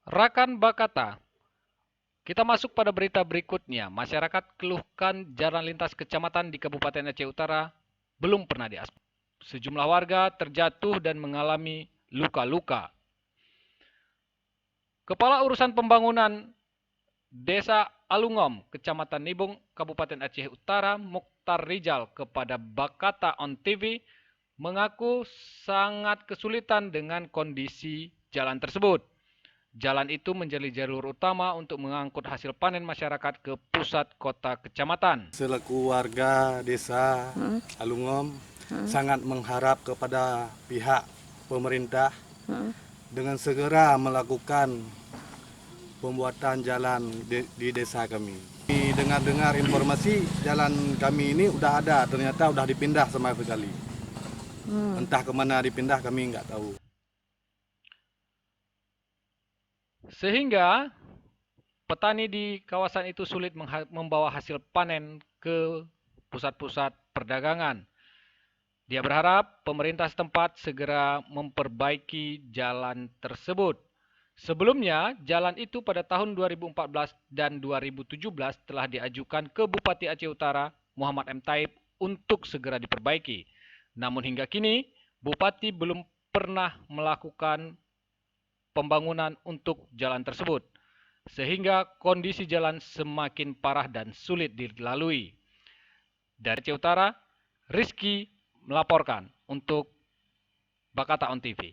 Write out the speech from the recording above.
Rakan Bakata, kita masuk pada berita berikutnya. Masyarakat keluhkan jalan lintas kecamatan di Kabupaten Aceh Utara belum pernah diaspal. Sejumlah warga terjatuh dan mengalami luka-luka. Kepala Urusan Pembangunan Desa Alungom, Kecamatan Nibung, Kabupaten Aceh Utara, Mukhtar Rijal kepada Bakata on TV mengaku sangat kesulitan dengan kondisi jalan tersebut. Jalan itu menjadi jalur utama untuk mengangkut hasil panen masyarakat ke pusat kota kecamatan. Selaku warga desa Alungom, sangat mengharap kepada pihak pemerintah dengan segera melakukan pembuatan jalan di desa kami. Dengar-dengar informasi jalan kami ini udah ada, ternyata udah dipindah sama sekali. Entah kemana dipindah kami nggak tahu. Sehingga petani di kawasan itu sulit membawa hasil panen ke pusat-pusat perdagangan. Dia berharap pemerintah setempat segera memperbaiki jalan tersebut. Sebelumnya, jalan itu pada tahun 2014 dan 2017 telah diajukan ke Bupati Aceh Utara Muhammad M. Taib untuk segera diperbaiki. Namun hingga kini, Bupati belum pernah melakukan pembangunan untuk jalan tersebut, sehingga kondisi jalan semakin parah dan sulit dilalui. Dari Aceh Utara, Rizky melaporkan untuk Bakata on TV.